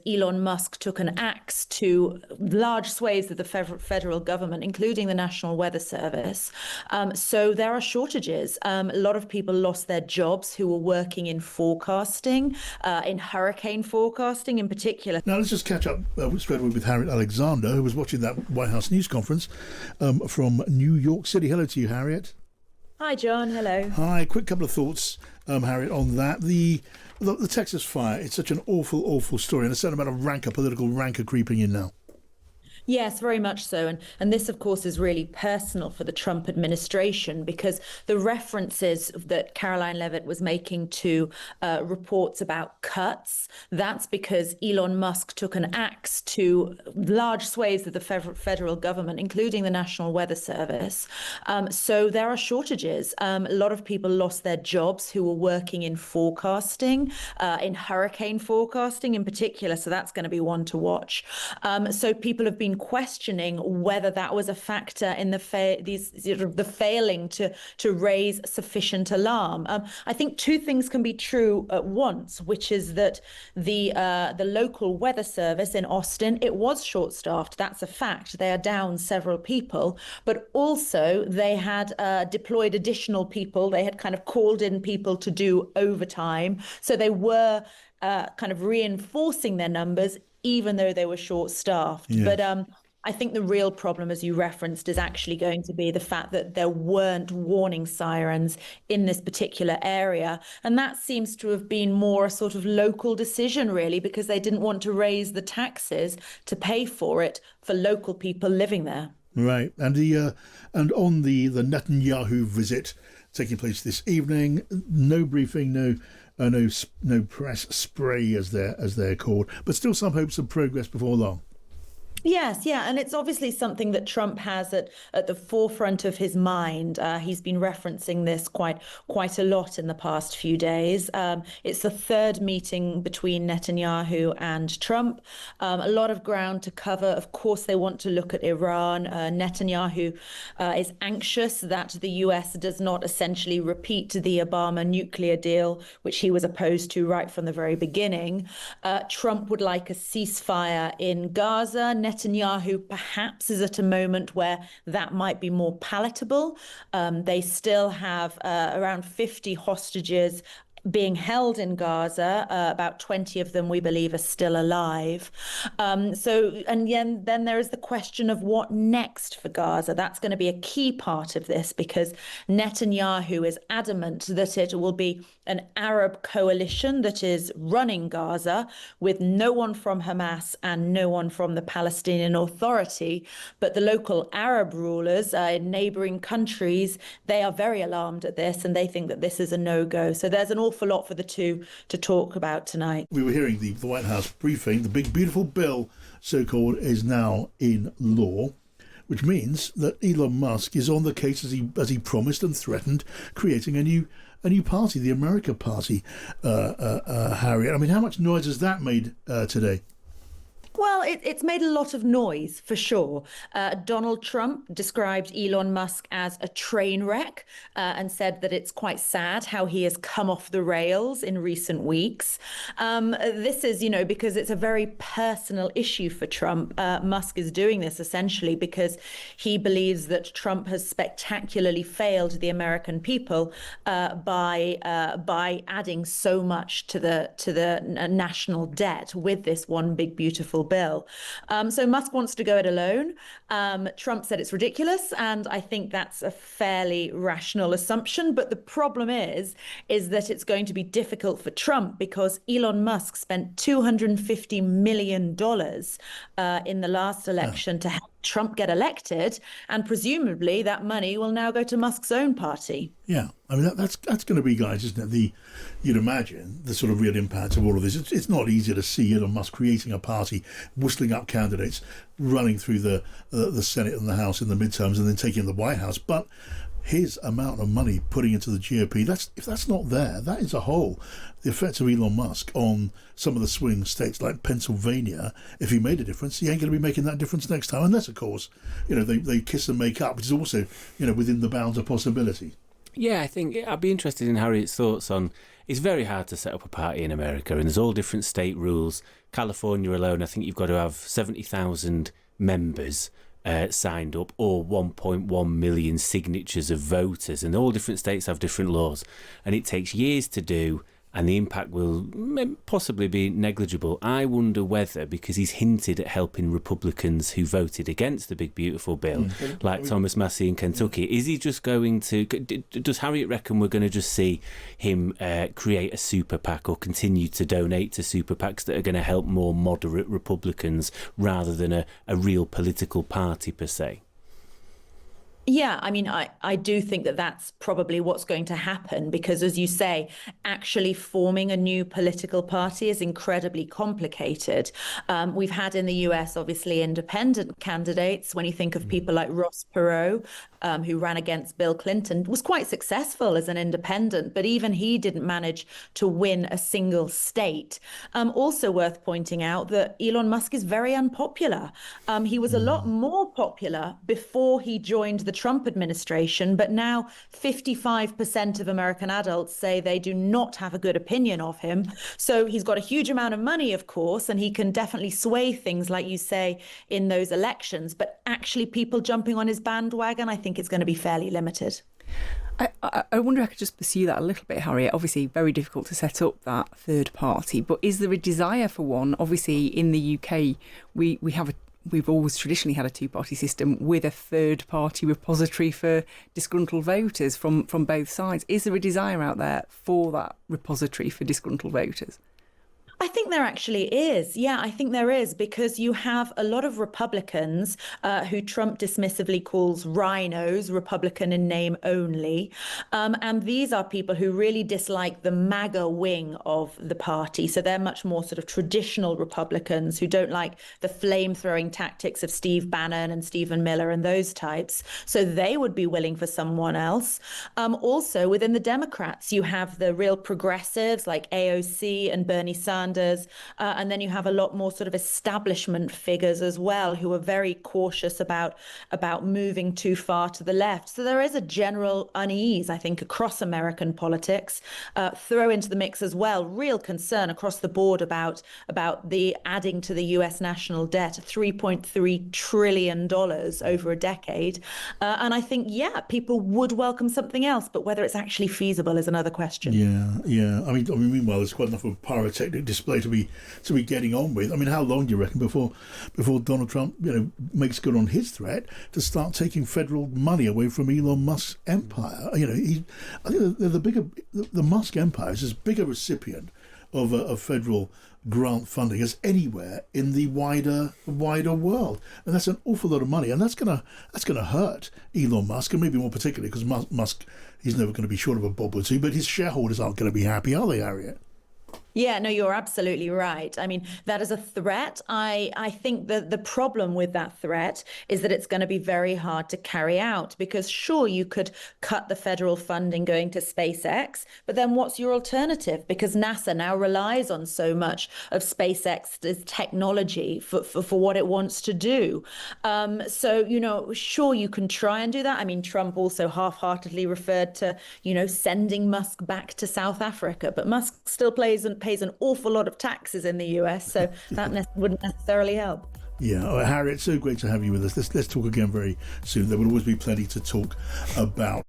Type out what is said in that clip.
Elon Musk took an axe to large swathes of the federal government, including the National Weather Service. So there are shortages. A lot of people lost their jobs who were working in forecasting, in hurricane forecasting in particular. Now let's just catch up straight away with Harriet Alexander, who was watching that White House news conference from New York City. Hello to you, Harriet. Hi, John. Hello. Hi. Quick couple of thoughts, Harriet, on that. The Texas fire, it's such an awful story, and a certain amount of political rancor creeping in now. Yes, very much so. And this, of course, is really personal for the Trump administration, because the references that Caroline Leavitt was making to reports about cuts, that's because Elon Musk took an axe to large swathes of the federal government, including the National Weather Service. So there are shortages. A lot of people lost their jobs who were working in forecasting, in hurricane forecasting in particular. So that's going to be one to watch. So people have been questioning whether that was a factor in the failing to raise sufficient alarm. I think two things can be true at once, which is that the local weather service in Austin, it was short-staffed. That's a fact. They are down several people, but also they had deployed additional people. They had kind of called in people to do overtime, so they were kind of reinforcing their numbers, even though they were short-staffed. Yes. But I think the real problem, as you referenced, is actually going to be the fact that there weren't warning sirens in this particular area. And that seems to have been more a sort of local decision, really, because they didn't want to raise the taxes to pay for it for local people living there. Right. And on the Netanyahu visit taking place this evening, no briefing, no press spray as they're called, but still some hopes of progress before long. Yes, yeah, and it's obviously something that Trump has at the forefront of his mind. He's been referencing this quite a lot in the past few days. It's the third meeting between Netanyahu and Trump. A lot of ground to cover. Of course, they want to look at Iran. Netanyahu is anxious that the US does not essentially repeat the Obama nuclear deal, which he was opposed to right from the very beginning. Trump would like a ceasefire in Gaza. Netanyahu perhaps is at a moment where that might be more palatable. They still have around 50 hostages being held in Gaza. About 20 of them, we believe, are still alive. Then there is the question of what next for Gaza. That's going to be a key part of this, because Netanyahu is adamant that it will be an Arab coalition that is running Gaza, with no one from Hamas and no one from the Palestinian Authority. But the local Arab rulers in neighboring countries, they are very alarmed at this, and they think that this is a no-go. So there's an awful lot for the two to talk about tonight. We were hearing the White House briefing. The big beautiful bill, so-called, is now in law, which means that Elon Musk is on the case as he promised and threatened, creating a new party, the America Party. Harriet, I mean, how much noise has that made today? Well, it's made a lot of noise, for sure. Donald Trump described Elon Musk as a train wreck and said that it's quite sad how he has come off the rails in recent weeks. This is, because it's a very personal issue for Trump. Musk is doing this essentially because he believes that Trump has spectacularly failed the American people by adding so much to the national debt with this one big, beautiful bill. So Musk wants to go it alone. Trump said it's ridiculous, and I think that's a fairly rational assumption. But the problem is that it's going to be difficult for Trump, because Elon Musk spent $250 million in the last election to help Trump get elected, and presumably that money will now go to Musk's own party. Yeah, I mean, that's going to be, guys, isn't it? You'd imagine the sort of real impact of all of this. It's not easy to see Elon Musk creating a party, whistling up candidates, running through the Senate and the House in the midterms, and then taking the White House. But his amount of money putting into the GOP, if that's not there, that is a whole. The effect of Elon Musk on some of the swing states like Pennsylvania, if he made a difference, he ain't going to be making that difference next time, unless, of course, they kiss and make up, which is also, within the bounds of possibility. Yeah, I think I'd be interested in Harriet's thoughts on it's very hard to set up a party in America, and there's all different state rules. California alone, I think you've got to have 70,000 members signed up, or 1.1 million signatures of voters, and all different states have different laws, and it takes years to do, and the impact will possibly be negligible. I wonder whether, because he's hinted at helping Republicans who voted against the big beautiful bill, like Thomas Massey in Kentucky, is he just going to, does Harriet reckon we're going to just see him create a super PAC or continue to donate to super PACs that are going to help more moderate Republicans rather than a real political party per se? Yeah, I mean, I do think that that's probably what's going to happen because, as you say, actually forming a new political party is incredibly complicated. We've had in the US, obviously, independent candidates. When you think of people like Ross Perot, who ran against Bill Clinton, was quite successful as an independent, but even he didn't manage to win a single state. Also worth pointing out that Elon Musk is very unpopular. He was a lot more popular before he joined the Trump administration, but now 55% of American adults say they do not have a good opinion of him. So he's got a huge amount of money, of course, and he can definitely sway things, like you say, in those elections. But actually people jumping on his bandwagon, I think it's going to be fairly limited. I wonder if I could just pursue that a little bit, Harriet. Obviously, very difficult to set up that third party, but is there a desire for one? Obviously, in the UK, we've always traditionally had a two-party system with a third-party repository for disgruntled voters from both sides. Is there a desire out there for that repository for disgruntled voters? I think there actually is. Yeah, I think there is, because you have a lot of Republicans who Trump dismissively calls rhinos, Republican in name only. And these are people who really dislike the MAGA wing of the party. So they're much more sort of traditional Republicans who don't like the flame-throwing tactics of Steve Bannon and Stephen Miller and those types. So they would be willing for someone else. Also, within the Democrats, you have the real progressives like AOC and Bernie Sanders. And then you have a lot more sort of establishment figures as well who are very cautious about moving too far to the left. So there is a general unease, I think, across American politics. Throw into the mix as well real concern across the board about the adding to the US national debt, $3.3 trillion over a decade. And I think, yeah, people would welcome something else, but whether it's actually feasible is another question. Yeah. I mean, meanwhile, there's quite enough of a pyrotechnic display to be getting on with. I mean, how long do you reckon before Donald Trump, makes good on his threat to start taking federal money away from Elon Musk's empire? I think the Musk empire is as big a recipient of federal grant funding as anywhere in the wider world, and that's an awful lot of money, and that's gonna hurt Elon Musk, and maybe more particularly because Musk, he's never going to be short of a bob or two, but his shareholders aren't going to be happy, are they, Harriet? Yeah, no, you're absolutely right. I mean, that is a threat. I think that the problem with that threat is that it's going to be very hard to carry out because, sure, you could cut the federal funding going to SpaceX, but then what's your alternative? Because NASA now relies on so much of SpaceX's technology for what it wants to do. So, sure, you can try and do that. I mean, Trump also half-heartedly referred to, sending Musk back to South Africa, but Musk still pays an awful lot of taxes in the US, so that wouldn't necessarily help. Yeah, Harriet, so great to have you with us. Let's talk again very soon. There will always be plenty to talk about.